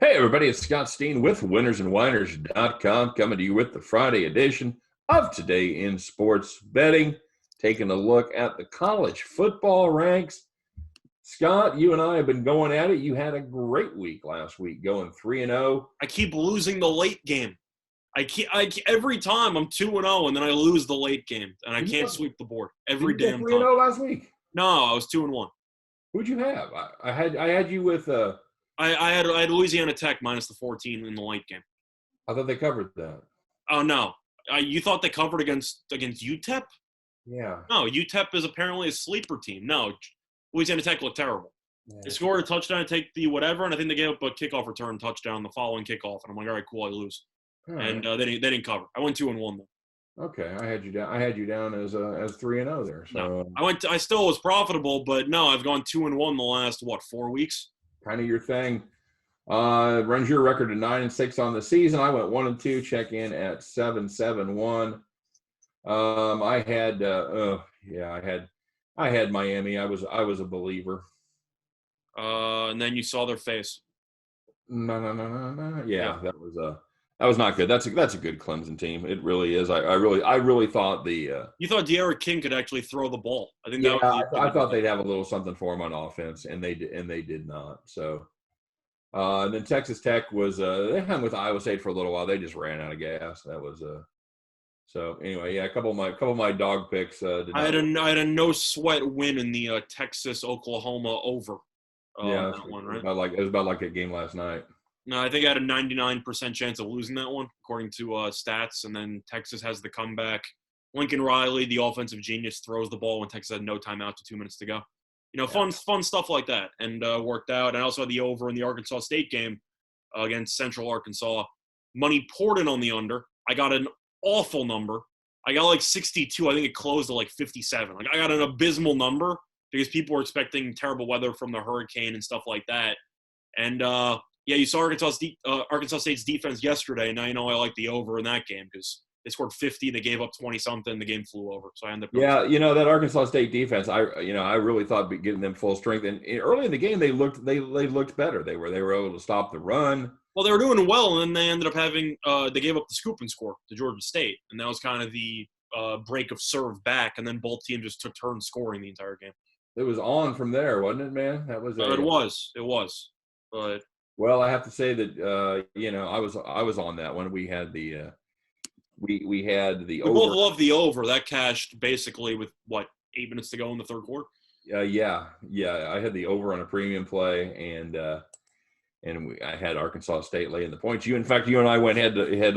Hey, everybody, it's Scott Steen with winnersandwhiners.com coming to you with the Friday edition of Today in Sports Betting, taking a look at the college football ranks. Scott, you and I have been going at it. You had a great week last week, going 3-0. I keep losing the late game. Every time I'm 2-0 and then I lose the late game and I can't sweep the board every Did you damn go 3-0 time. last week? No, I was 2-1. Who'd you have? I had you with I had Louisiana Tech minus the 14 in the late game. I thought they covered that. Oh no, you thought they covered against UTEP? Yeah. No, UTEP is apparently a sleeper team. No, Louisiana Tech looked terrible. Yeah. They scored a touchdown, take the whatever, and I think they gave up a kickoff return touchdown the following kickoff. And I'm like, all right, cool, I lose. Right. And they didn't cover. I went 2-1 though. Okay, I had you down as 3-0 there. So no, I still was profitable, but no, I've gone 2-1 the last 4 weeks. Kind of your thing. Runs your record to 9-6 on the season. I went 1-2. Check in at 7-7-1. I had Miami. I was a believer. And then you saw their face. No. Yeah, that was not good. That's a good Clemson team. It really is. I really thought the. You thought De'Ara King could actually throw the ball. I think. I thought they'd have a little something for him on offense, and they did not. So. And then Texas Tech was they hung with Iowa State for a little while. They just ran out of gas. That was so anyway. Yeah, a couple of my dog picks. I had a no sweat win in the Texas Oklahoma over. Yeah, that one, right? It was about like that game last night. No, I think I had a 99% chance of losing that one according to stats. And then Texas has the comeback. Lincoln Riley, the offensive genius, throws the ball when Texas had no timeout to 2 minutes to go. Fun stuff like that, and worked out. I also had the over in the Arkansas State game against Central Arkansas. Money poured in on the under. I got an awful number. I got like 62. I think it closed at like 57. Like I got an abysmal number because people were expecting terrible weather from the hurricane and stuff like that. And you saw Arkansas State's defense yesterday, and now you know I like the over in that game because they scored 50. They gave up 20-something. The game flew over. So I ended up going that Arkansas State defense, I really thought getting them full strength. And early in the game, they looked better. They were able to stop the run. Well, they were doing well, and then they ended up having they gave up the scoop and score to Georgia State. And that was kind of the break of serve back. And then both teams just took turns scoring the entire game. It was on from there, wasn't it, man? That was It was. But well, I have to say that I was on that one. We had the We had the over. We both love the over. That cashed basically with 8 minutes to go in the third quarter. Yeah. I had the over on a premium play, and I had Arkansas State laying the points. You and I went head to head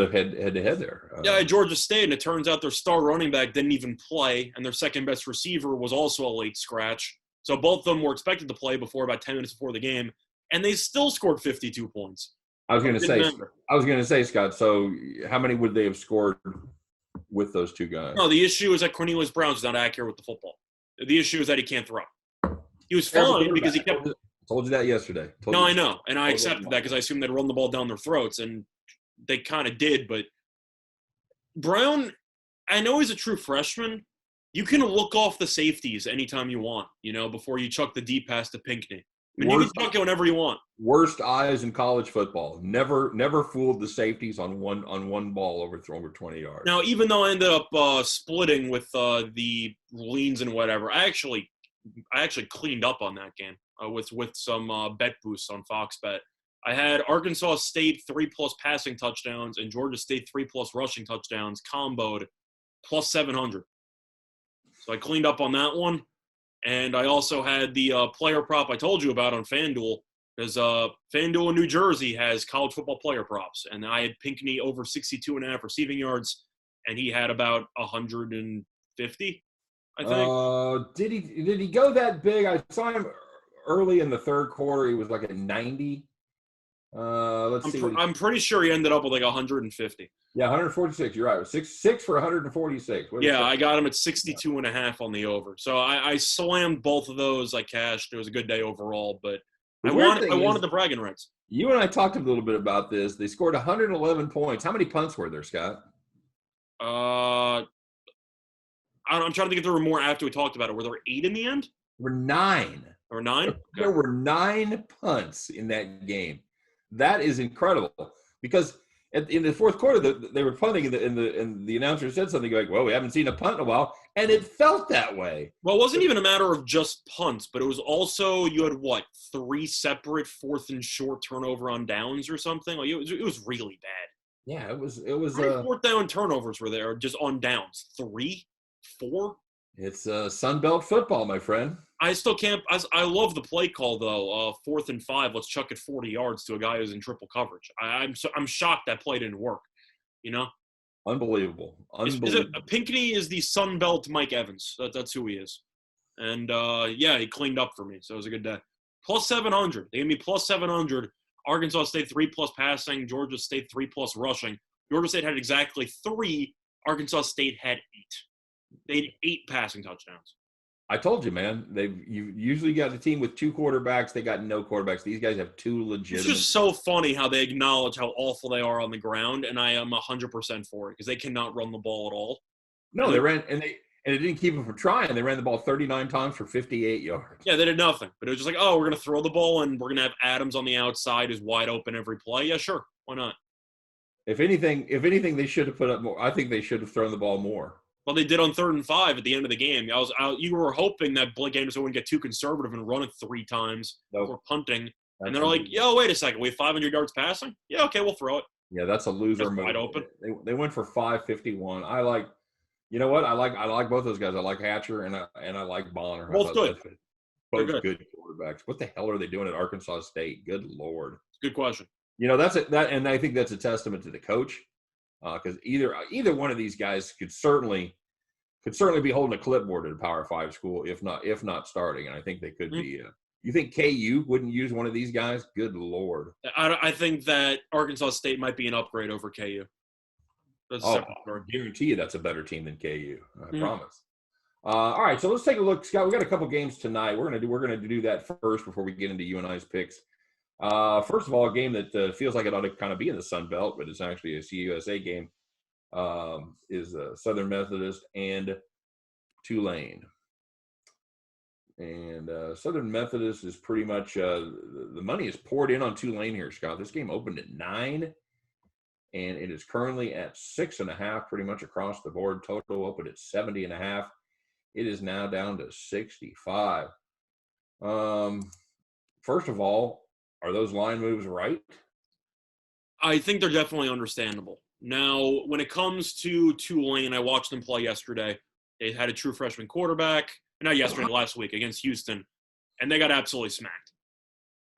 there. At Georgia State, and it turns out their star running back didn't even play, and their second best receiver was also a late scratch. So both of them were expected to play before about 10 minutes before the game, and they still scored 52 points. I was going to say, Scott, so how many would they have scored with those two guys? No, the issue is that Cornelius Brown's not accurate with the football. The issue is that he can't throw. He was fine because he kept – told you that yesterday. I know, and I accepted that because I assumed they'd run the ball down their throats, and they kind of did. But Brown, I know he's a true freshman. You can look off the safeties anytime you want, before you chuck the deep pass to Pinckney. You can chuck it whenever you want. Worst eyes in college football. Never fooled the safeties on one ball over 20 yards. Now, even though I ended up splitting with the leans and whatever, I actually cleaned up on that game with some bet boosts on Fox Bet. I had Arkansas State 3+ passing touchdowns and Georgia State 3+ rushing touchdowns comboed plus 700. So I cleaned up on that one. And I also had the player prop I told you about on FanDuel, because FanDuel in New Jersey has college football player props. And I had Pinckney over 62.5 receiving yards, and he had about 150, I think. Did he go that big? I saw him early in the third quarter. He was like at 90. I'm pretty sure he ended up with like 150. Yeah, 146. You're right. Six for 146. I got him at 62.5 on the over. So I slammed both of those. I cashed. It was a good day overall, but I wanted the bragging rights. You and I talked a little bit about this. They scored 111 points. How many punts were there, Scott? I'm trying to think if there were more after we talked about it. Were there 8 in the end? There were 9. There were 9? There were 9 punts in that game. That is incredible because in the fourth quarter, they were punting, and the announcer said something like, "Well, we haven't seen a punt in a while," and it felt that way. Well, it wasn't even a matter of just punts, but it was also you had 3 separate fourth and short turnover on downs or something. Like it was really bad. Yeah, it was. How many fourth down turnovers were there just on downs? 3, 4. It's Sun Belt football, my friend. I still can't. I love the play call though. 4th and 5. Let's chuck it 40 yards to a guy who's in triple coverage. I'm shocked that play didn't work. You know, unbelievable. Pinckney is the Sun Belt Mike Evans. That's who he is. And yeah, he cleaned up for me, so it was a good day. Plus 700. They gave me plus 700. Arkansas State 3+ passing. Georgia State 3+ rushing. Georgia State had exactly 3. Arkansas State had 8. They had 8 passing touchdowns. I told you, man. You usually got a team with 2 quarterbacks. They got no quarterbacks. These guys have 2 legitimate. It's just so funny how they acknowledge how awful they are on the ground, and I am 100% for it because they cannot run the ball at all. No, they ran, and it didn't keep them from trying. They ran the ball 39 times for 58 yards. Yeah, they did nothing. But it was just like, oh, we're going to throw the ball, and we're going to have Adams on the outside who's wide open every play. Yeah, sure. Why not? If anything, they should have put up more. I think they should have thrown the ball more. Well, they did on 3rd and 5 at the end of the game. You were hoping that Blake Anderson wouldn't get too conservative and run it 3 times before punting. And they're like, yo, wait a second. We have 500 yards passing? Yeah, okay, we'll throw it. Yeah, that's a loser move. Wide open. They went for 551. You know what? I like both those guys. I like Hatcher and I like Bonner. Both good. Both good quarterbacks. What the hell are they doing at Arkansas State? Good Lord. Good question. You know, and I think that's a testament to the coach. Because either one of these guys could certainly be holding a clipboard at a Power 5 school, if not starting. And I think they could be. You think KU wouldn't use one of these guys? Good Lord! I think that Arkansas State might be an upgrade over KU. I guarantee you that's a better team than KU. I promise. All right, so let's take a look, Scott. We got a couple games tonight. We're gonna do that first before we get into you and I's picks. First of all, a game that feels like it ought to kind of be in the Sun Belt, but it's actually a CUSA game, is Southern Methodist and Tulane. And Southern Methodist is pretty much the money is poured in on Tulane here, Scott. This game opened at 9, and it is currently at 6.5, pretty much across the board. Total opened at 70.5. It is now down to 65. First of all, are those line moves right? I think they're definitely understandable. Now, when it comes to Tulane, I watched them play yesterday. They had a true freshman quarterback. Not yesterday, last week against Houston, and they got absolutely smacked.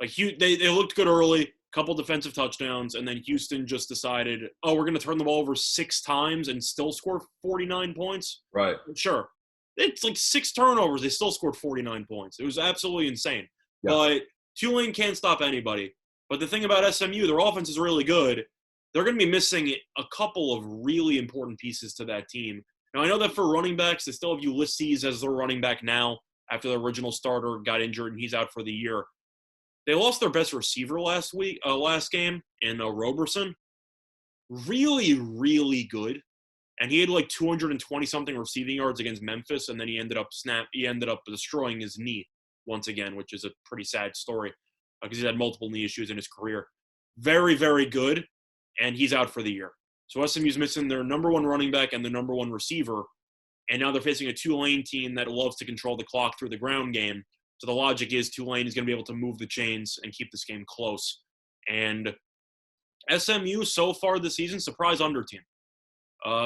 Like they looked good early, couple defensive touchdowns, and then Houston just decided, oh, we're going to turn the ball over 6 times and still score 49 points. Right. Sure. It's like 6 turnovers. They still scored 49 points. It was absolutely insane. Yeah. But Tulane can't stop anybody. But the thing about SMU, their offense is really good. They're going to be missing a couple of really important pieces to that team. Now, I know that for running backs, they still have Ulysses as their running back now after the original starter got injured and he's out for the year. They lost their best receiver last game in Roberson. Really, really good. And he had like 220-something receiving yards against Memphis, and then he ended up destroying his knee once again, which is a pretty sad story because he's had multiple knee issues in his career. Very, very good, and he's out for the year. So SMU's missing their number 1 running back and their number 1 receiver, and now they're facing a Tulane team that loves to control the clock through the ground game. So the logic is Tulane is going to be able to move the chains and keep this game close. And SMU so far this season, surprise under team.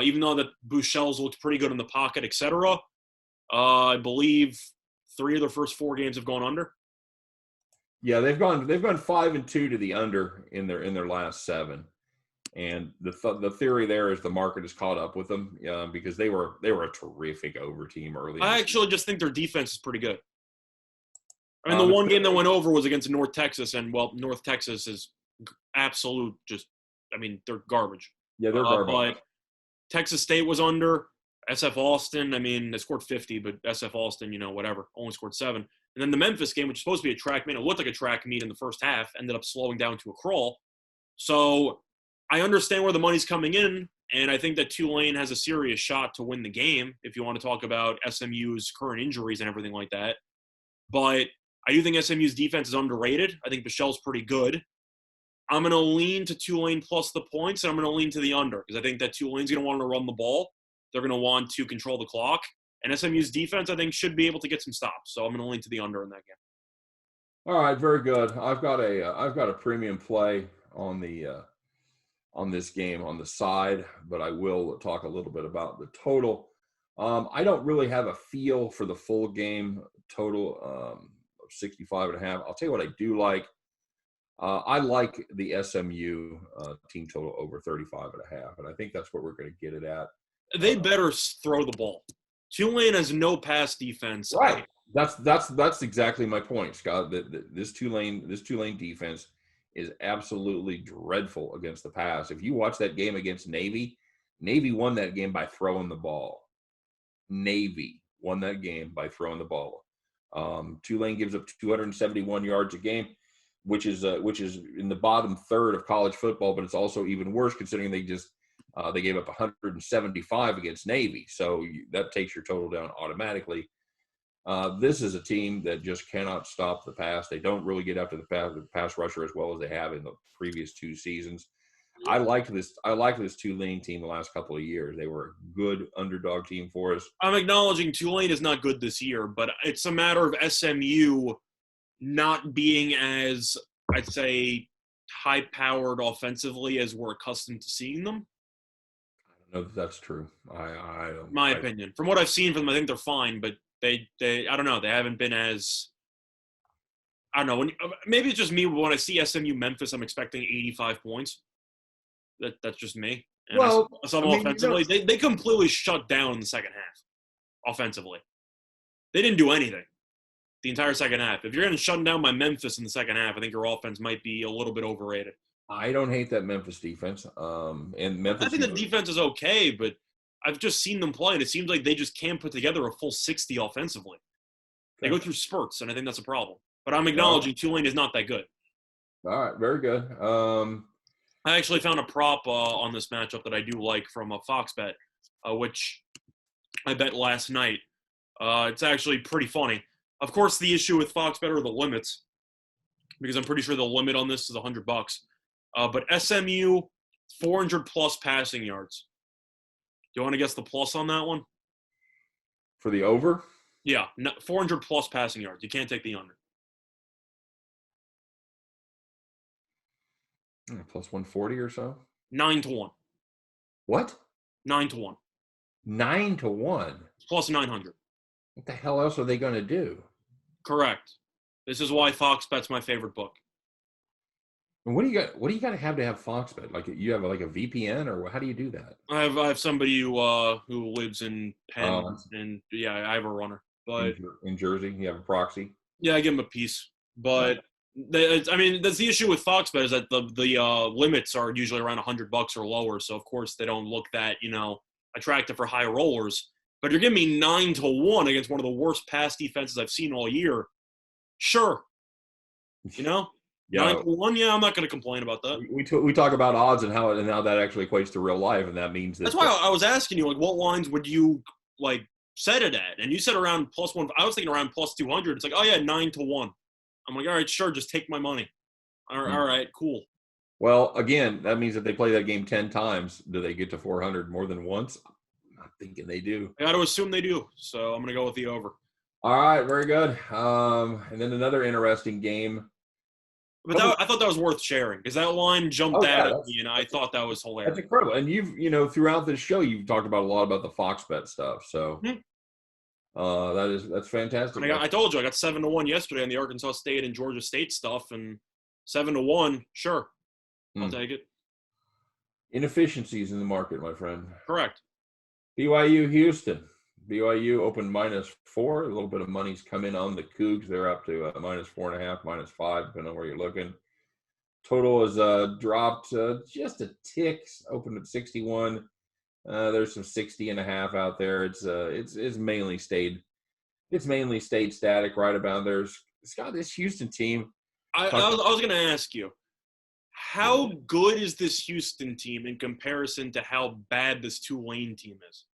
Even though that Bouchel's looked pretty good in the pocket, etc., I believe 3 of their first 4 games have gone under. Yeah, they've gone 5-2 to the under in their last 7. And the theory there is the market has caught up with them because they were a terrific over team early. I actually just think their defense is pretty good. I mean, the one game that went over was against North Texas, and, well, North Texas is absolute they're garbage. Yeah, they're garbage. But Texas State was under. SF Austin, they scored 50, but SF Austin, whatever, only scored 7. And then the Memphis game, which is supposed to be a track meet, it looked like a track meet in the first half, ended up slowing down to a crawl. So I understand where the money's coming in, and I think that Tulane has a serious shot to win the game if you want to talk about SMU's current injuries and everything like that. But I do think SMU's defense is underrated. I think Bichelle's pretty good. I'm going to lean to Tulane plus the points, and I'm going to lean to the under because I think that Tulane's going to want to run the ball. They're going to want to control the clock. And SMU's defense, I think, should be able to get some stops. So I'm going to lean to the under in that game. All right, very good. I've got a premium play on this game on the side, but I will talk a little bit about the total. I don't really have a feel for the full game total of 65.5. I'll tell you what I do like. I like the SMU team total over 35.5, and I think that's what we're going to get it at. They better throw the ball. Tulane has no pass defense. Right. That's exactly my point, Scott. This Tulane defense is absolutely dreadful against the pass. If you watch that game against Navy won that game by throwing the ball. Navy won that game by throwing the ball. Tulane gives up 271 yards a game, which is in the bottom third of college football, but it's also even worse considering they gave up 175 against Navy. So that takes your total down automatically. This is a team that just cannot stop the pass. They don't really get after the pass rusher as well as they have in the previous 2 seasons. I like this Tulane team the last couple of years. They were a good underdog team for us. I'm acknowledging Tulane is not good this year, but it's a matter of SMU not being as, I'd say, high-powered offensively as we're accustomed to seeing them. I don't know if that's true. I don't. My opinion. From what I've seen from them, I think they're fine, but they I don't know. They haven't been as – I don't know. Maybe it's just me. When I see SMU Memphis, I'm expecting 85 points. That's just me. And offensively, they completely shut down in the second half offensively. They didn't do anything the entire second half. If you're going to shut down by Memphis in the second half, I think your offense might be a little bit overrated. I don't hate that Memphis defense. And Memphis, I think the defense is okay, but I've just seen them play, and it seems like they just can't put together a full 60 offensively. They go through spurts, and I think that's a problem. But I'm acknowledging Tulane is not that good. All right, very good. I actually found a prop on this matchup that I do like from a Fox bet, which I bet last night. It's actually pretty funny. Of course, the issue with Fox bet are the limits, because I'm pretty sure the limit on this is $100. But SMU, 400-plus passing yards. Do you want to guess the plus on that one? For the over? Yeah, 400-plus passing yards. You can't take the under. Plus 140 or so? 9-1. What? 9-1. 9-1? Plus 900. What the hell else are they going to do? Correct. This is why Fox Bet's my favorite book. And what do you got to have Fox Bet? Like you have like a VPN, or how do you do that? I have somebody who lives in Penn, and I have a runner. But in Jersey, you have a proxy. Yeah, I give him a piece. But that's the issue with Fox Bet is that the limits are usually around $100 or lower. So of course they don't look that attractive for high rollers. But you're giving me 9-1 against one of the worst pass defenses I've seen all year. Sure. Yeah. 9-1, yeah, I'm not going to complain about that. We talk about odds and how that actually equates to real life, and that means that's why I was asking you, like, what lines would you set it at? And you said around +1. I was thinking around +200. It's like, oh yeah, 9-1. I'm like, all right, sure, just take my money. All right, cool. Well, again, that means that they play that game 10 times. Do they get to 400 more than once? I'm not thinking they do. I got to assume they do. So I'm going to go with the over. All right, very good. And then another interesting game. But I thought that was worth sharing because that line jumped out at me, and I thought that was hilarious. That's incredible. And you've throughout this show, you've talked about a lot about the Fox Bet stuff. So that's fantastic. I told you I got 7-1 yesterday on the Arkansas State and Georgia State stuff, and 7-1. Sure, I'll take it. Inefficiencies in the market, my friend. Correct. BYU Houston. BYU opened -4. A little bit of money's come in on the Cougs. They're up to -4.5, -5, depending on where you're looking. Total is dropped just a tick. Opened at 61. There's some 60.5 out there. It's mainly stayed static right about there. Scott, this Houston team. I was going to ask you, how good is this Houston team in comparison to how bad this Tulane team is?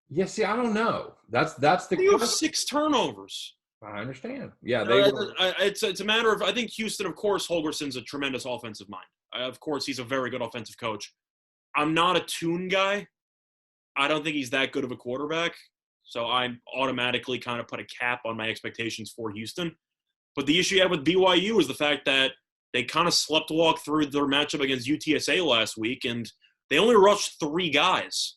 Yeah, see, I don't know. That's the. You have 6 turnovers. I understand. Yeah, It's a matter of, I think Houston, of course, Holgerson's a tremendous offensive mind. Of course, he's a very good offensive coach. I'm not a Tune guy. I don't think he's that good of a quarterback. So I automatically kind of put a cap on my expectations for Houston. But the issue you have with BYU is the fact that they kind of sleptwalked through their matchup against UTSA last week, and they only rushed 3 guys.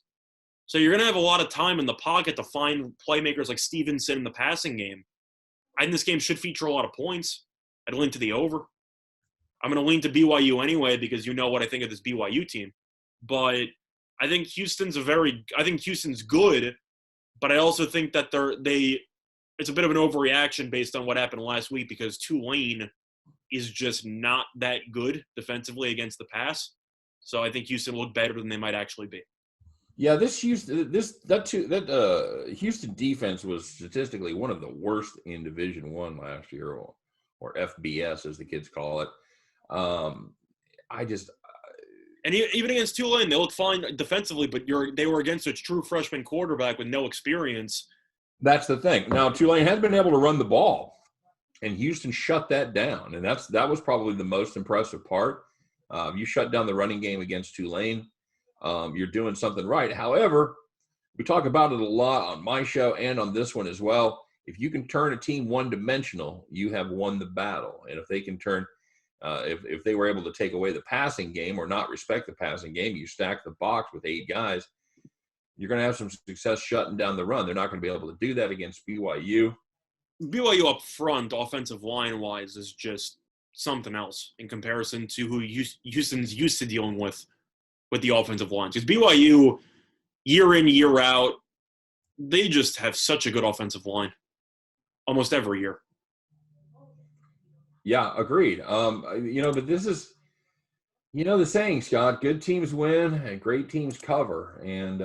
So you're going to have a lot of time in the pocket to find playmakers like Stevenson in the passing game. I think this game should feature a lot of points. I'd lean to the over. I'm going to lean to BYU anyway because you know what I think of this BYU team. But I think Houston's good, but I also think that it's a bit of an overreaction based on what happened last week because Tulane is just not that good defensively against the pass. So I think Houston looked better than they might actually be. Yeah, Houston defense was statistically one of the worst in Division I last year, or FBS as the kids call it. And even against Tulane, they looked fine defensively, but they were against a true freshman quarterback with no experience. That's the thing. Now Tulane has been able to run the ball, and Houston shut that down, and that was probably the most impressive part. You shut down the running game against Tulane. You're doing something right. However, we talk about it a lot on my show and on this one as well. If you can turn a team one-dimensional, you have won the battle. And if they can turn if they were able to take away the passing game or not respect the passing game, you stack the box with 8 guys, you're going to have some success shutting down the run. They're not going to be able to do that against BYU. BYU up front, offensive line-wise, is just something else in comparison to who Houston's used to dealing with the offensive lines. Because BYU, year in, year out, they just have such a good offensive line almost every year. Yeah, agreed. But this is, the saying, Scott, good teams win and great teams cover. And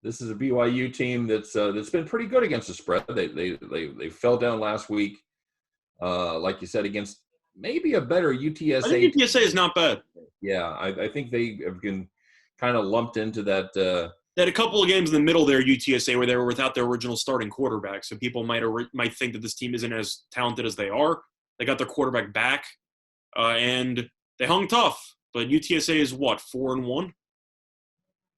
this is a BYU team that's been pretty good against the spread. They fell down last week, like you said, against maybe a better UTSA. I think UTSA is not bad. Yeah, I think they have been kind of lumped into that. They had a couple of games in the middle there, UTSA, where they were without their original starting quarterback. So people might think that this team isn't as talented as they are. They got their quarterback back, and they hung tough. But UTSA is what, 4-1?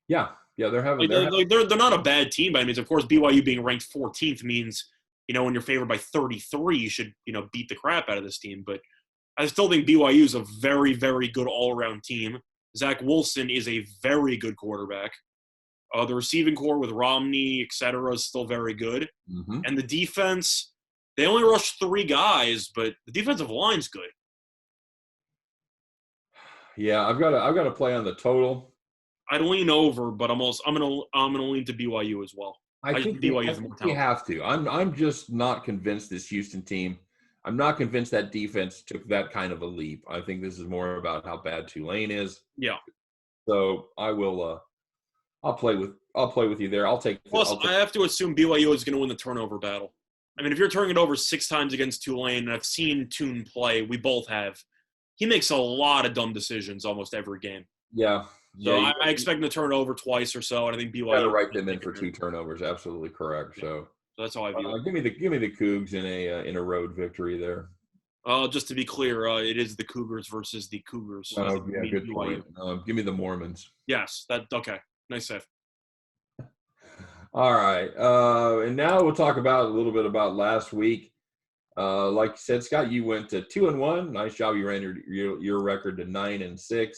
Yeah, they're not a bad team by any means. Of course, BYU being ranked 14th means when you're favored by 33, you should beat the crap out of this team. But I still think BYU is a very, very good all-around team. Zach Wilson is a very good quarterback. The receiving core with Romney, et cetera, is still very good. Mm-hmm. And the defense, they only rushed 3 guys, but the defensive line's good. Yeah, I've got to play on the total. I'd lean over, but I'm gonna lean to BYU as well. I think BYU is more talented. We have to. I'm just not convinced this Houston team. I'm not convinced that defense took that kind of a leap. I think this is more about how bad Tulane is. Yeah. So I will. I'll play with you there. Plus, I have to assume BYU is going to win the turnover battle. I mean, if you're turning it over 6 times against Tulane, and I've seen Tune play, we both have. He makes a lot of dumb decisions almost every game. Yeah. So I expect him to turn it over twice or so, and I think BYU. Got to write them in for 2 turnovers. Absolutely correct. Yeah. So that's how I view it. Give me the Cougs in a road victory there. Just to be clear, it is the Cougars versus the Cougars. Oh, yeah, good point. Give me the Mormons. Yes, okay. Nice save. All right, and now we'll talk about a little bit about last week. Like you said, Scott, you went to 2-1. Nice job. You ran your record to 9-6.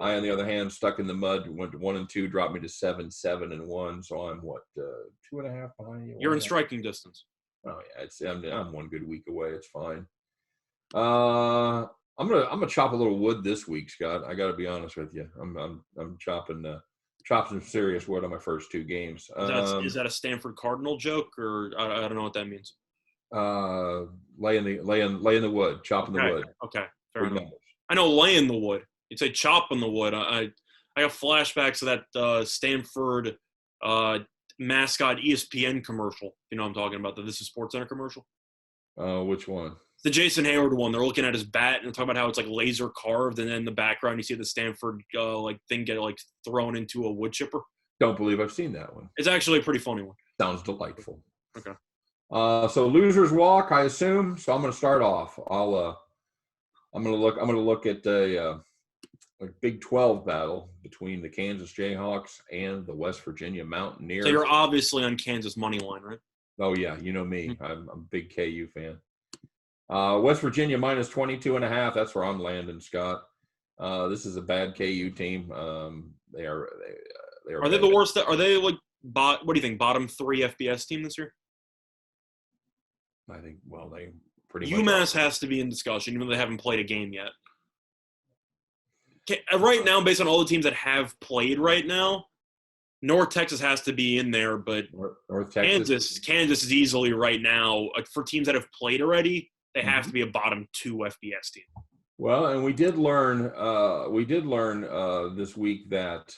I, on the other hand, stuck in the mud. Went to 1-2, dropped me to 7-1. So I'm 2.5 behind you. You're in striking distance. Oh yeah, I'm 1 good week away. It's fine. I'm gonna chop a little wood this week, Scott. I got to be honest with you. I'm chopping some serious wood on my first 2 games. Is that a Stanford Cardinal joke, or I don't know what that means? Laying the wood, chopping the wood. Okay, fair enough. I know laying the wood. You'd say chopping the wood. I got flashbacks of that Stanford mascot ESPN commercial. You know what I'm talking about, the This Is SportsCenter commercial. Which one? The Jason Hayward one. They're looking at his bat and talking about how it's like laser carved, and then in the background you see the Stanford thing get thrown into a wood chipper. Don't believe I've seen that one. It's actually a pretty funny one. Sounds delightful. Okay. So losers walk, I assume. So I'm going to start off. I'm going to look at a Big 12 battle between the Kansas Jayhawks and the West Virginia So Mountaineers. you're obviously on Kansas money line, right? Oh yeah, you know me. I'm a big KU fan. West Virginia minus 22.5. That's where I'm landing, Scott. This is a bad KU team. They are Are they bad. the worst? Are they like what do you think? Bottom 3 FBS team this year? I think. Well, they pretty much. UMass has to be in discussion, even though they haven't played a game yet. Right now, based on all the teams that have played right now, North Texas has to be in there, but North Texas. Kansas is easily right now for teams that have played already. They have to be a bottom 2 FBS team. Well, and we did learn this week that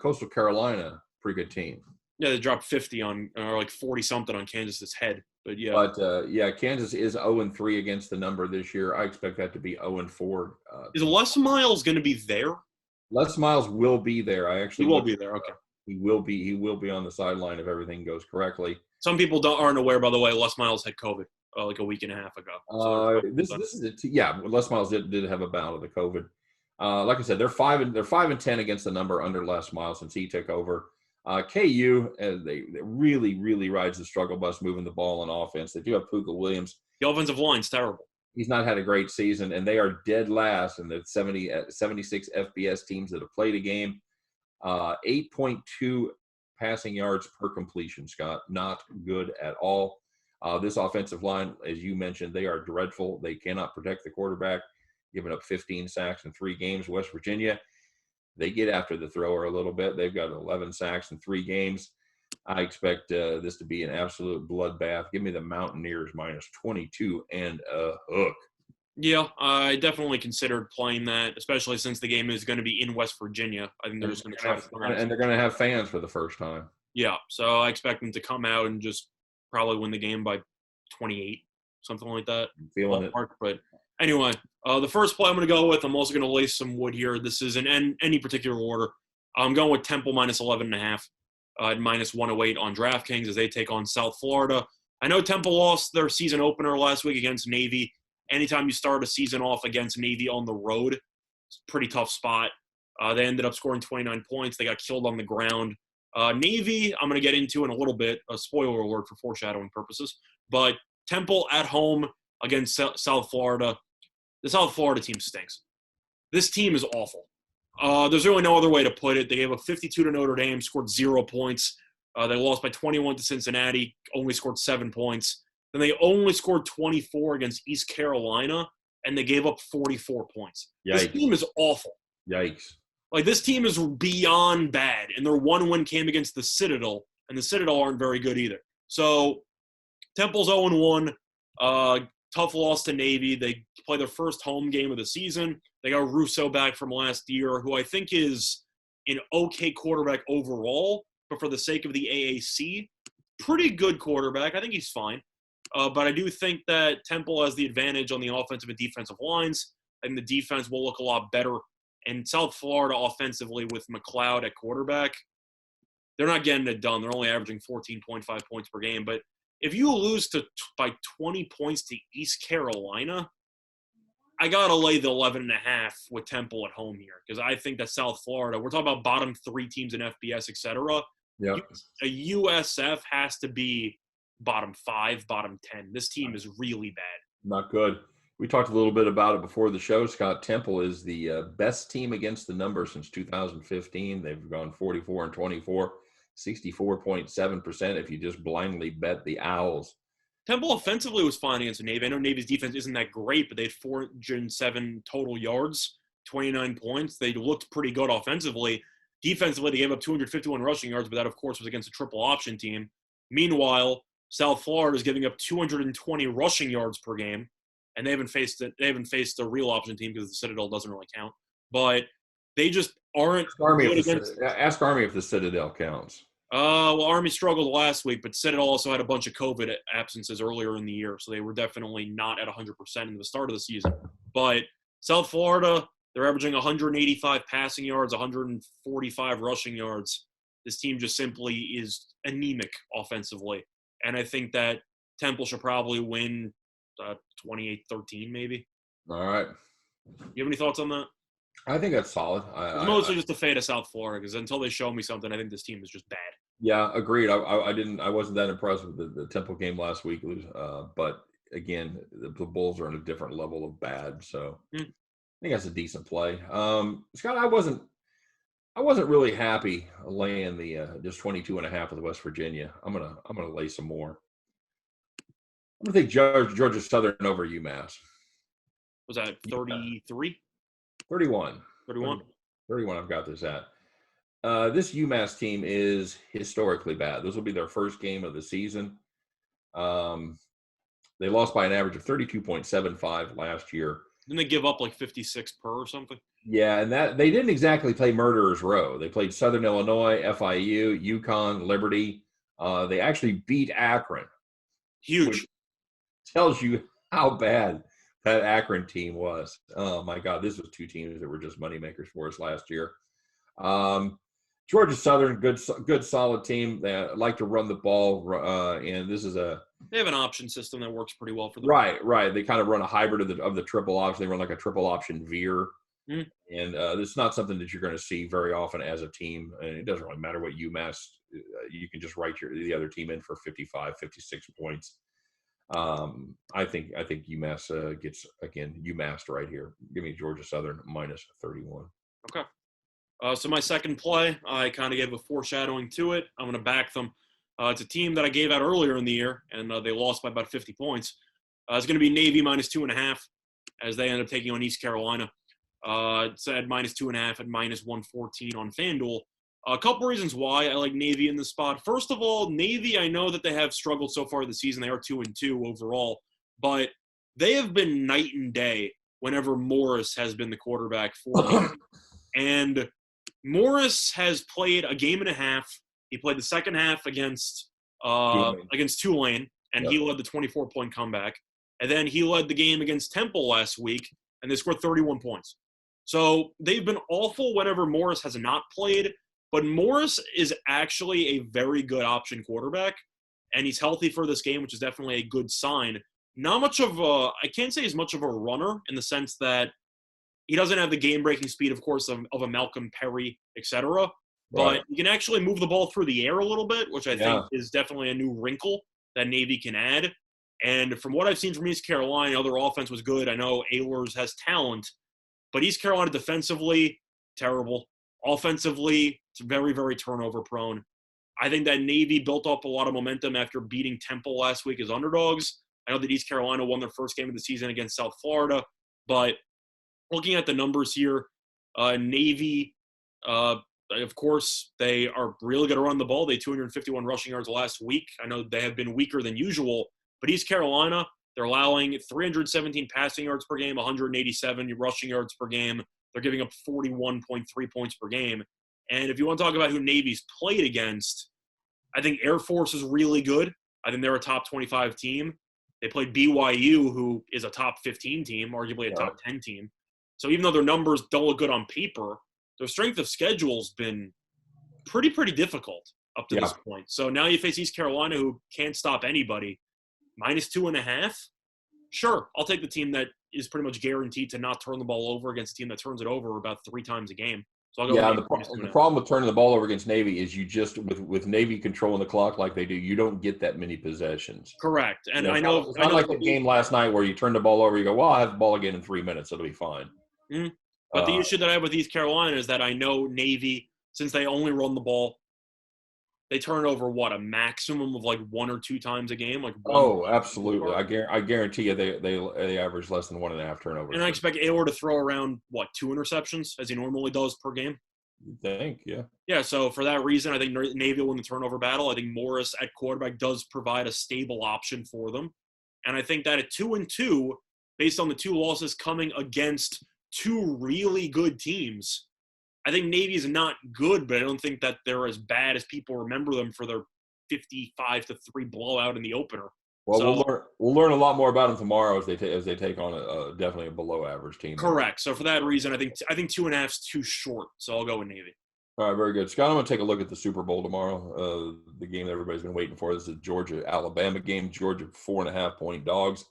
Coastal Carolina, pretty good team. Yeah, they dropped 50 on or like 40 something on Kansas's head. But yeah. But Kansas is 0-3 against the number this year. I expect that to be 0-4. Is Les Miles going to be there? Les Miles will be there. He will be there. Okay. He will be on the sideline if everything goes correctly. Some people aren't aware, by the way. Les Miles had COVID like a week and a half ago. So this is Les Miles did have a bout of the COVID. Like I said, they're 5-10 against the number under Les Miles since he took over. KU, they really rides the struggle bus moving the ball on offense. They do have Puka Williams. The offensive line's terrible. He's not had a great season, and they are dead last in the 76 FBS teams that have played a game. 8.2 passing yards per completion, Scott. Not good at all. This offensive line, as you mentioned, they are dreadful. They cannot protect the quarterback, giving up 15 sacks in 3 games. West Virginia, they get after the thrower a little bit. They've got 11 sacks in 3 games. I expect this to be an absolute bloodbath. Give me the Mountaineers minus 22 and a hook. Yeah, I definitely considered playing that, especially since the game is going to be in West Virginia. I think they're just going to try to and they're going to have fans for the first time. Yeah, so I expect them to come out and just probably win the game by 28, something like that. I'm feeling it. But anyway, the first play I'm going to go with, I'm also going to lace some wood here. This is in any particular order. I'm going with Temple minus 11.5 at minus 108 on DraftKings as they take on South Florida. I know Temple lost their season opener last week against Navy. Anytime you start a season off against Navy on the road, it's a pretty tough spot. They ended up scoring 29 points. They got killed on the ground. Navy, I'm going to get into in a little bit, a spoiler alert for foreshadowing purposes. But Temple at home against South Florida. The South Florida team stinks. This team is awful. There's really no other way to put it. They gave up 52 to Notre Dame, scored 0 points. They lost by 21 to Cincinnati, only scored 7 points. Then they only scored 24 against East Carolina, and they gave up 44 points. Yikes. This team is awful. Yikes. Like, this team is beyond bad, and their one win came against the Citadel, and the Citadel aren't very good either. So, Temple's 0-1, tough loss to Navy. They play their first home game of the season. They got Russo back from last year, who I think is an okay quarterback overall, but for the sake of the AAC, pretty good quarterback. I think he's fine. But I do think that Temple has the advantage on the offensive and defensive lines. I think the defense will look a lot better. And South Florida offensively with McLeod at quarterback, they're not getting it done. They're only averaging 14.5 points per game. But if you lose by 20 points to East Carolina, I got to lay the 11.5 with Temple at home here because I think that South Florida, we're talking about bottom 3 teams in FBS, et cetera. Yep. A USF has to be bottom 5, bottom 10. This team is really bad. Not good. We talked a little bit about it before the show, Scott. Temple is the best team against the number since 2015. They've gone 44-24, 64.7% if you just blindly bet the Owls. Temple offensively was fine against Navy. I know Navy's defense isn't that great, but they had 407 total yards, 29 points. They looked pretty good offensively. Defensively, they gave up 251 rushing yards, but that, of course, was against a triple option team. Meanwhile, South Florida is giving up 220 rushing yards per game, and they haven't faced a real option team because the Citadel doesn't really count. But they just aren't Ask Army if the Citadel counts. Well, Army struggled last week, but Citadel also had a bunch of COVID absences earlier in the year, so they were definitely not at 100% in the start of the season. But South Florida, they're averaging 185 passing yards, 145 rushing yards. This team just simply is anemic offensively. and I think that Temple should probably win 28-13 maybe. All right. You have any thoughts on that? I think that's solid. It's mostly just a fade of South Florida because until they show me something, I think this team is just bad. Yeah, agreed. I wasn't that impressed with the Temple game last week, but again, the Bulls are on a different level of bad. So I think that's a decent play. Scott, I wasn't really happy laying the just 22.5 with West Virginia. I'm gonna lay some more. I'm gonna take Georgia Southern over UMass. Was that 33? 31. 31? 31 I've got this at. This UMass team is historically bad. This will be their first game of the season. They lost by an average of 32.75 last year. Didn't they give up like 56 per or something? Yeah, and that they didn't exactly play Murderers Row. They played Southern Illinois, FIU, UConn, Liberty. They actually beat Akron. Huge. Tells you how bad that Akron team was. Oh, my God. This was two teams that were just moneymakers for us last year. Georgia Southern, good, solid team. They like to run the ball, and this is they have an option system that works pretty well for them. Right. They kind of run a hybrid of the triple option. They run like a triple option veer, and it's not something that you're going to see very often as a team. And it doesn't really matter what UMass. You can just write the other team in for 55, 56 points. I think UMass gets UMass right here. Give me Georgia Southern minus 31. Okay. So my second play, I kind of gave a foreshadowing to it. I'm going to back them. It's a team that I gave out earlier in the year, and they lost by about 50 points. It's going to be Navy minus 2.5 as they end up taking on East Carolina. It's at minus 2.5 at minus 114 on FanDuel. A couple reasons why I like Navy in this spot. First of all, Navy, I know that they have struggled so far this season. They are 2-2 overall, but they have been night and day whenever Morris has been the quarterback for them. And Morris has played a game and a half. He played the second half against Tulane, and he led the 24-point comeback. And then he led the game against Temple last week, and they scored 31 points. So they've been awful whenever Morris has not played, but Morris is actually a very good option quarterback, and he's healthy for this game, which is definitely a good sign. Not much of I can't say as much of a runner in the sense that he doesn't have the game-breaking speed, of course, of a Malcolm Perry, etc. But he can actually move the ball through the air a little bit, which I think is definitely a new wrinkle that Navy can add. And from what I've seen from East Carolina, their offense was good. I know Ehlers has talent, but East Carolina defensively, terrible. Offensively, it's very, very turnover-prone. I think that Navy built up a lot of momentum after beating Temple last week as underdogs. I know that East Carolina won their first game of the season against South Florida, but looking at the numbers here, Navy, of course, they are really going to run the ball. They had 251 rushing yards last week. I know they have been weaker than usual, but East Carolina, they're allowing 317 passing yards per game, 187 rushing yards per game. They're giving up 41.3 points per game. And if you want to talk about who Navy's played against, I think Air Force is really good. I think they're a top 25 team. They played BYU, who is a top 15 team, arguably a top 10 team. So even though their numbers don't look good on paper, their strength of schedule has been pretty difficult up to this point. So now you face East Carolina, who can't stop anybody. Minus 2.5? Sure, I'll take the team that is pretty much guaranteed to not turn the ball over against a team that turns it over about 3 times a game. So I'll go the problem with turning the ball over against Navy is you just, with Navy controlling the clock like they do, you don't get that many possessions. Correct. And I know it's not like the game last night where you turn the ball over, you go, well, I'll have the ball again in 3 minutes. It'll be fine. Mm-hmm. But the issue that I have with East Carolina is that I know Navy, since they only run the ball, they turn over, a maximum of like 1 or 2 times a game? Absolutely. I guarantee you they average less than 1.5 turnovers. And I expect Aylor to throw around, 2 interceptions, as he normally does per game? You think, yeah. Yeah, so for that reason, I think Navy will win the turnover battle. I think Morris at quarterback does provide a stable option for them. And I think that at 2-2, based on the 2 losses coming against 2 really good teams, I think Navy is not good, but I don't think that they're as bad as people remember them for their 55-3 blowout in the opener. Well, we'll learn a lot more about them tomorrow as they take on definitely a below average team. Correct. So for that reason, I think 2.5 is too short. So I'll go with Navy. All right, very good. Scott, I'm going to take a look at the Super Bowl tomorrow, the game that everybody's been waiting for. This is a Georgia-Alabama game. Georgia 4.5-point dogs.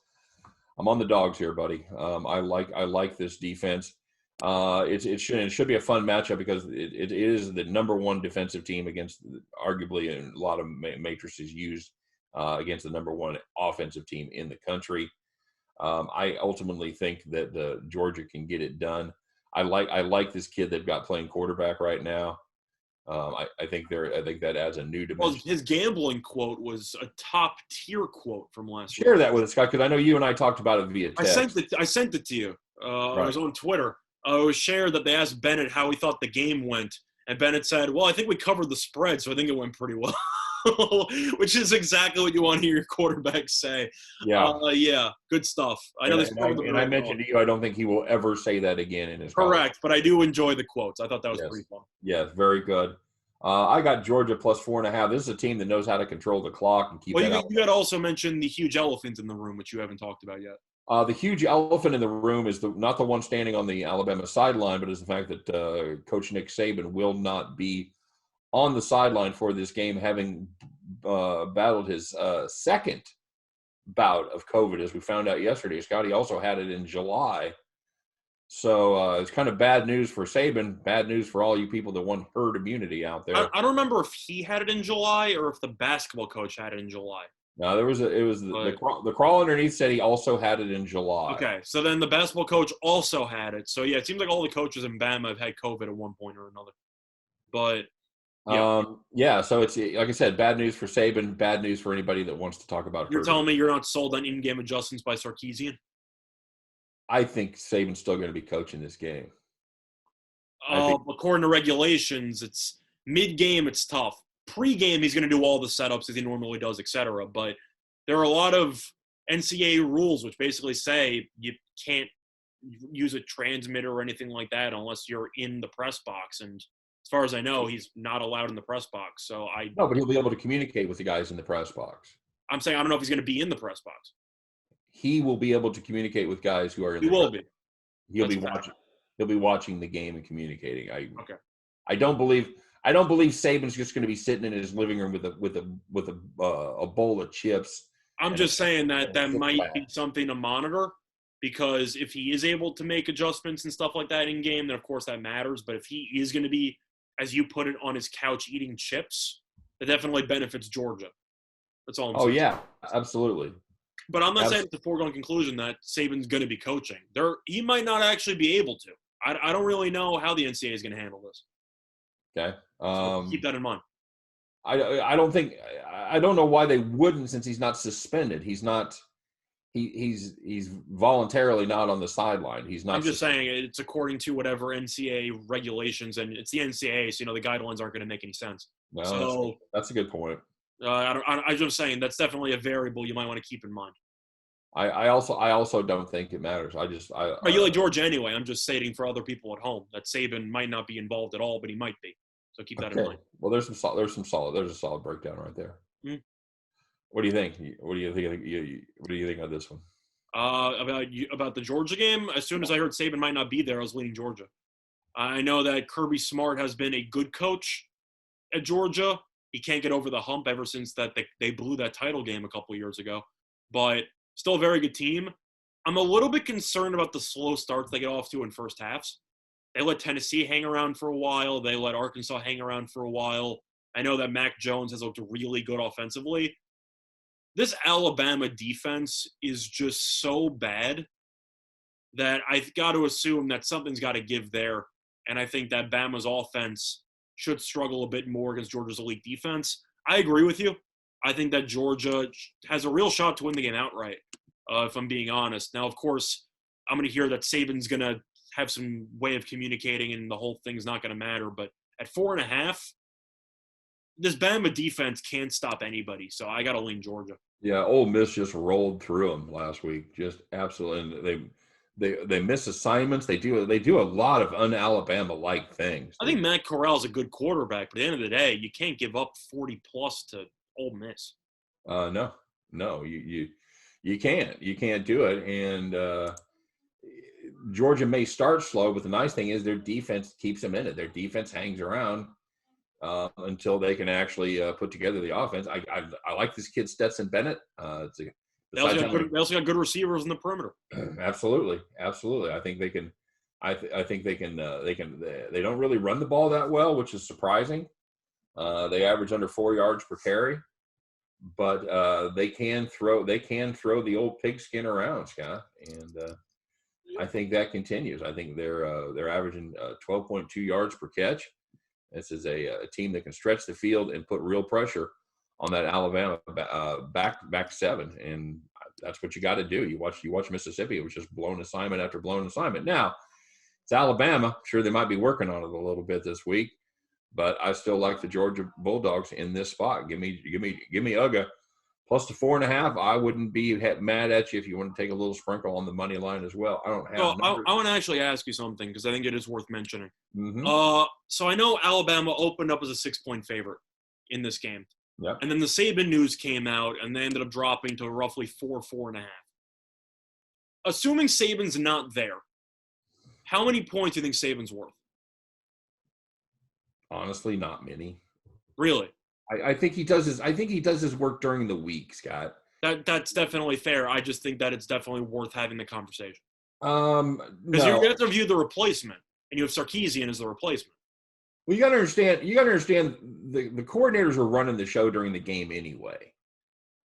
I'm on the dogs here, buddy. I like this defense. It should be a fun matchup because it is the number one defensive team against arguably a lot of matrices used against the number one offensive team in the country. I ultimately think that the Georgia can get it done. I like this kid they've got playing quarterback right now. I think that adds a new dimension. Well, his gambling quote was a top tier quote from last week. Share that with us, Scott, because I know you and I talked about it via text. I sent it to you. Right. It was on Twitter. It was shared that they asked Bennett how he thought the game went, and Bennett said, "Well, I think we covered the spread, so I think it went pretty well." Which is exactly what you want to hear your quarterback say. Yeah, good stuff. I know I mentioned to you, I don't think he will ever say that again in his correct, college. but I do enjoy the quotes. I thought that was pretty fun. Yes, very good. I got Georgia plus 4.5. This is a team that knows how to control the clock and keep. Well, you got to also mention the huge elephant in the room, which you haven't talked about yet. The huge elephant in the room is not the one standing on the Alabama sideline, but is the fact that Coach Nick Saban will not be on the sideline for this game, having battled his second bout of COVID, as we found out yesterday. Scott, he also had it in July. So it's kind of bad news for Saban, bad news for all you people that want herd immunity out there. I don't remember if he had it in July or if the basketball coach had it in July. No, the crawl underneath said he also had it in July. Okay, so then the basketball coach also had it. So, yeah, it seems like all the coaches in Bama have had COVID at one point or another. But, yeah. So it's, like I said, bad news for Saban, bad news for anybody that wants to talk about You're telling me you're not sold on in-game adjustments by Sarkisian? I think Saban's still going to be coaching this game. According to regulations, it's mid-game, it's tough. Pre-game, he's going to do all the setups as he normally does, etc. But there are a lot of NCAA rules which basically say you can't use a transmitter or anything like that unless you're in the press box. And as far as I know, he's not allowed in the press box. No, but he'll be able to communicate with the guys in the press box. I'm saying I don't know if he's going to be in the press box. He will be able to communicate with guys who are in. He'll be watching the game and communicating. Okay. I don't believe Saban's just going to be sitting in his living room with a bowl of chips. I'm just saying that might be something to monitor, because if he is able to make adjustments and stuff like that in game, then of course that matters. But if he is going to be, as you put it, on his couch eating chips, that definitely benefits Georgia. That's all I'm saying. Oh yeah, absolutely. But I'm not saying it's a foregone conclusion that Saban's going to be coaching. He might not actually be able to. I don't really know how the NCAA is going to handle this. Okay. So keep that in mind. I don't know why they wouldn't, since he's not suspended. He's not. He's voluntarily not on the sideline. He's not. I'm just saying it's according to whatever NCAA regulations, and it's the NCAA, so the guidelines aren't going to make any sense. No, so that's a good point. I'm just saying that's definitely a variable you might want to keep in mind. I also don't think it matters. You like Georgia anyway. I'm just stating for other people at home that Saban might not be involved at all, but he might be. So keep that in mind. Well, there's a solid breakdown right there. Mm-hmm. What do you think? What do you think of this one? About the Georgia game? As soon as I heard Saban might not be there, I was leaning Georgia. I know that Kirby Smart has been a good coach at Georgia. He can't get over the hump ever since that they blew that title game a couple years ago. But still a very good team. I'm a little bit concerned about the slow starts they get off to in first halves. They let Tennessee hang around for a while. They let Arkansas hang around for a while. I know that Mac Jones has looked really good offensively. This Alabama defense is just so bad that I've got to assume that something's got to give there. And I think that Bama's offense should struggle a bit more against Georgia's elite defense. I agree with you. I think that Georgia has a real shot to win the game outright, if I'm being honest. Now, of course, I'm going to hear that Saban's going to have some way of communicating and the whole thing's not going to matter. But at 4.5, this Bama defense can't stop anybody. So I got to lean Georgia. Yeah, Ole Miss just rolled through them last week. Just absolutely. They miss assignments. They do a lot of un-Alabama-like things. I think Matt Corral's a good quarterback, but at the end of the day, you can't give up 40-plus to Ole Miss. No, you can't. You can't do it. And Georgia may start slow, but the nice thing is their defense keeps them in it. Their defense hangs around until they can actually put together the offense. I like this kid Stetson Bennett. They also got good receivers in the perimeter. Absolutely. I think they can. I think they can. They don't really run the ball that well, which is surprising. They average under 4 yards per carry, but they can throw. They can throw the old pigskin around, Scott, and I think that continues. I think they're averaging 12.2 yards per catch. This is a team that can stretch the field and put real pressure on that Alabama back seven, and that's what you got to do. You watch Mississippi; it was just blown assignment after blown assignment. Now it's Alabama. Sure, they might be working on it a little bit this week, but I still like the Georgia Bulldogs in this spot. Give me UGA plus the 4.5. I wouldn't be mad at you if you want to take a little sprinkle on the money line as well. I don't have. I want to actually ask you something because I think it is worth mentioning. Mm-hmm. So I know Alabama opened up as a 6-point favorite in this game. Yep. And then the Saban news came out, and they ended up dropping to roughly 4.5. Assuming Saban's not there, how many points do you think Saban's worth? Honestly, not many. Really? I think he does his work during the week, Scott. That's definitely fair. I just think that it's definitely worth having the conversation. No. Because you're going to view the replacement, and you have Sarkisian as the replacement. Well, you got to understand. The coordinators are running the show during the game anyway.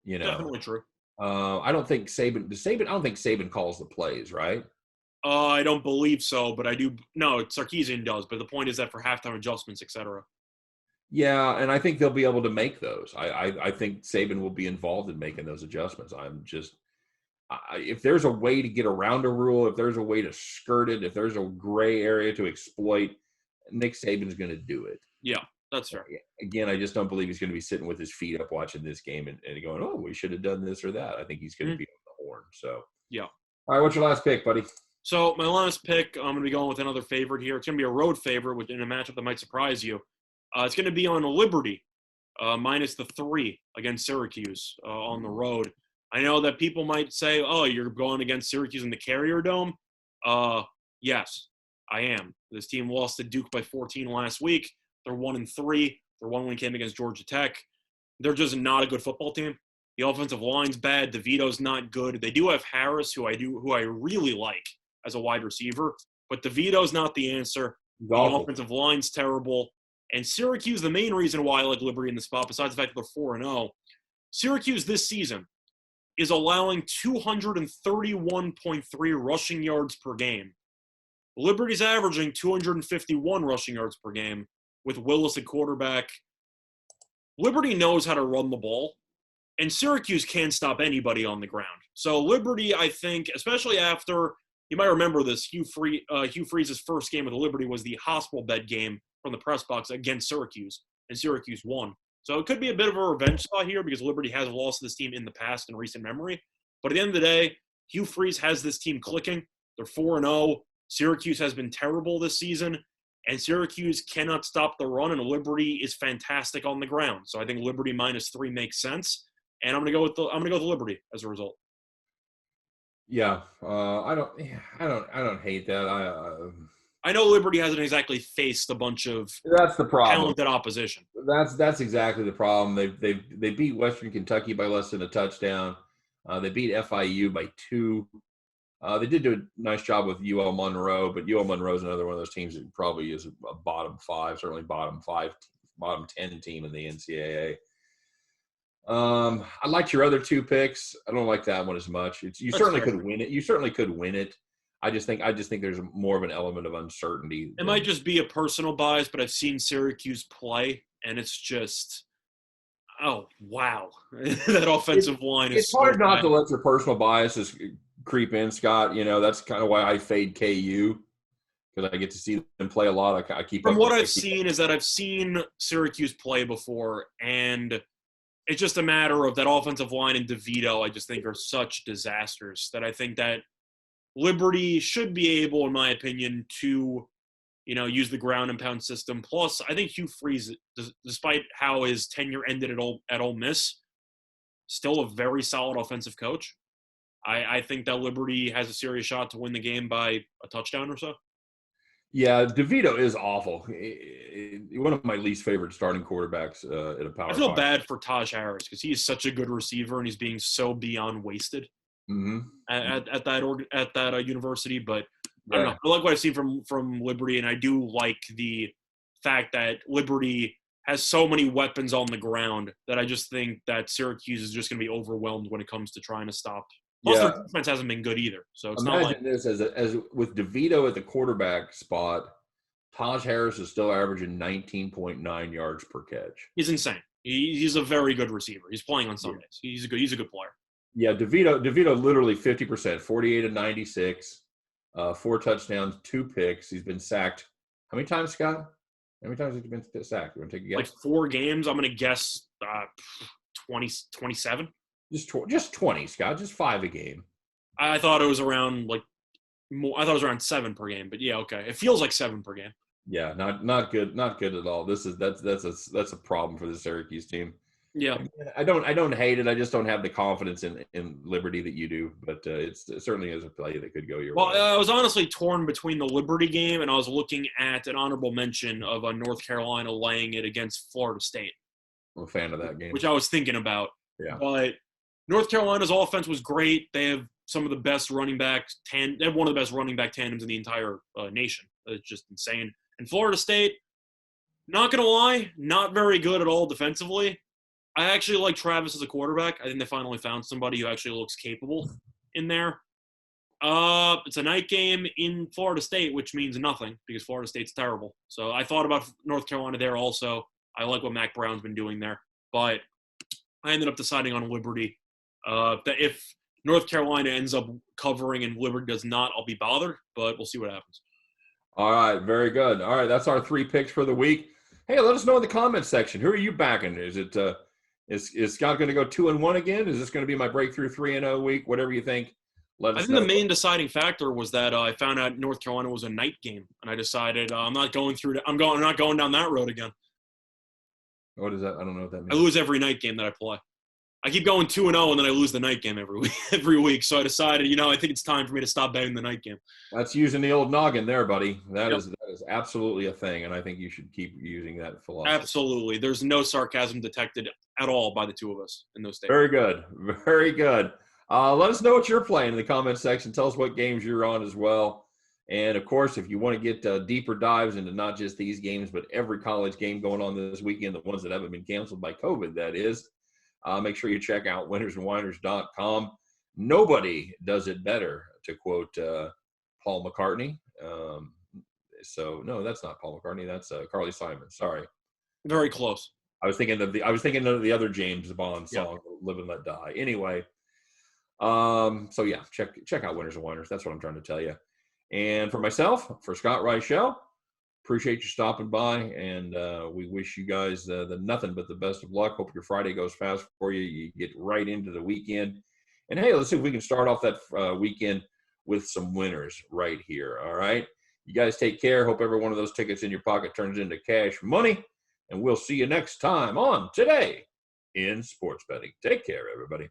You know, Definitely true. I don't think Saban. I don't think Saban calls the plays, right? I don't believe so, but I do. No, Sarkisian does. But the point is that for halftime adjustments, etc. Yeah, and I think they'll be able to make those. I think Saban will be involved in making those adjustments. If there's a way to get around a rule, if there's a way to skirt it, if there's a gray area to exploit, Nick Saban's going to do it. Yeah, that's fair. Again, I just don't believe he's going to be sitting with his feet up watching this game and going, oh, we should have done this or that. I think he's going to be on the horn. So, yeah. All right, what's your last pick, buddy? So my last pick, I'm going to be going with another favorite here. It's going to be a road favorite in a matchup that might surprise you. It's going to be on Liberty, minus the 3 against Syracuse on the road. I know that people might say, oh, you're going against Syracuse in the Carrier Dome. Yes, I am. This team lost to Duke by 14 last week. They're 1-3. Their one win came against Georgia Tech. They're just not a good football team. The offensive line's bad. DeVito's not good. They do have Harris, who I really like as a wide receiver, but DeVito's not the answer. The offensive line's terrible. And Syracuse, the main reason why I like Liberty in the spot, besides the fact that they're 4-0, Syracuse this season is allowing 231.3 rushing yards per game. Liberty's averaging 251 rushing yards per game with Willis at quarterback. Liberty knows how to run the ball, and Syracuse can't stop anybody on the ground. So Liberty, I think, especially after, you might remember this, Hugh Freeze's first game with Liberty was the hospital bed game from the press box against Syracuse, and Syracuse won. So it could be a bit of a revenge spot here because Liberty has lost to this team in the past in recent memory. But at the end of the day, Hugh Freeze has this team clicking. They're 4-0. Syracuse has been terrible this season, and Syracuse cannot stop the run, and Liberty is fantastic on the ground. So I think Liberty minus 3 makes sense, and I'm gonna go with Liberty as a result. Yeah, I don't hate that. I know Liberty hasn't exactly faced a bunch of that's the problem. Talented opposition. That's exactly the problem. They beat Western Kentucky by less than a touchdown. They beat FIU by 2. They did do a nice job with UL Monroe, but UL Monroe is another one of those teams that probably is a bottom 5, certainly bottom 10 team in the NCAA. I liked your other 2 picks. I don't like that one as much. You certainly could win it. You certainly could win it. I just think there's more of an element of uncertainty. It might just be a personal bias, but I've seen Syracuse play, and it's just, oh wow, that offensive line is. It's hard not to let your personal biases creep in, Scott. You know, that's kind of why I fade KU, because I get to see them play a lot. I keep. From what I've seen is that I've seen Syracuse play before, and it's just a matter of that offensive line and DeVito. I just think are such disasters that I think that Liberty should be able, in my opinion, to, use the ground and pound system. Plus, I think Hugh Freeze, despite how his tenure ended at Ole Miss, still a very solid offensive coach. I think that Liberty has a serious shot to win the game by a touchdown or so. Yeah, DeVito is awful. One of my least favorite starting quarterbacks at a Power I feel 5. bad for Taj Harris because he is such a good receiver and he's being so beyond wasted at that university. But I don't know. I like what I've seen from Liberty, and I do like the fact that Liberty has so many weapons on the ground that I just think that Syracuse is just going to be overwhelmed when it comes to trying to stop. Plus, their defense hasn't been good either. So it's not like this as with DeVito at the quarterback spot, Taj Harris is still averaging 19.9 yards per catch. He's insane. He's a very good receiver. He's playing on Sundays. He's a good player. Yeah, DeVito literally 50%, 48 of 96, 4 touchdowns, 2 picks. He's been sacked. How many times, Scott? How many times has he been sacked? You want to take a guess? Like 4 games. I'm going to guess 27. Just 20, Scott. Just 5 a game. I thought it was around like more. I thought it was around 7 per game. But yeah, okay. It feels like 7 per game. Yeah, not good at all. That's a problem for the Syracuse team. Yeah, I don't hate it. I just don't have the confidence in Liberty that you do. But it certainly is a play that could go your way. I was honestly torn between the Liberty game and I was looking at an honorable mention of North Carolina laying it against Florida State. I'm a fan of that game, which I was thinking about. Yeah, but North Carolina's offense was great. They have some of the best running backs. They have one of the best running back tandems in the entire nation. It's just insane. And Florida State, not going to lie, not very good at all defensively. I actually like Travis as a quarterback. I think they finally found somebody who actually looks capable in there. It's a night game in Florida State, which means nothing because Florida State's terrible. So I thought about North Carolina there also. I like what Mac Brown's been doing there. But I ended up deciding on Liberty. That if North Carolina ends up covering and Liberty does not, I'll be bothered. But we'll see what happens. All right, very good. All right, that's our 3 picks for the week. Hey, let us know in the comments section. Who are you backing? Is it is Scott going to go 2-1 again? Is this going to be my breakthrough 3-0 week? Whatever you think. Let us know. I think the main deciding factor was that I found out North Carolina was a night game, and I decided I'm not going down that road again. What is that? I don't know what that means. I lose every night game that I play. I keep going 2-0, and then I lose the night game every week. So I decided, I think it's time for me to stop betting the night game. That's using the old noggin there, buddy. That is absolutely a thing, and I think you should keep using that philosophy. Absolutely. There's no sarcasm detected at all by the two of us in those statements. Very good. Very good. Let us know what you're playing in the comments section. Tell us what games you're on as well. And, of course, if you want to get deeper dives into not just these games, but every college game going on this weekend, the ones that haven't been canceled by COVID, that is, make sure you check out winnersandwhiners.com. Nobody does it better, to quote Paul McCartney. So, no, that's not Paul McCartney. That's Carly Simon. Sorry. Very close. I was thinking of the other James Bond song, Live and Let Die. Anyway, so yeah, check out Winners and Whiners. That's what I'm trying to tell you. And for myself, for Scott Reichel, appreciate you stopping by, and we wish you guys the nothing but the best of luck. Hope your Friday goes fast for you. You get right into the weekend. And hey, let's see if we can start off that weekend with some winners right here. All right, you guys take care. Hope every one of those tickets in your pocket turns into cash money. And we'll see you next time on Today in Sports Betting. Take care, everybody.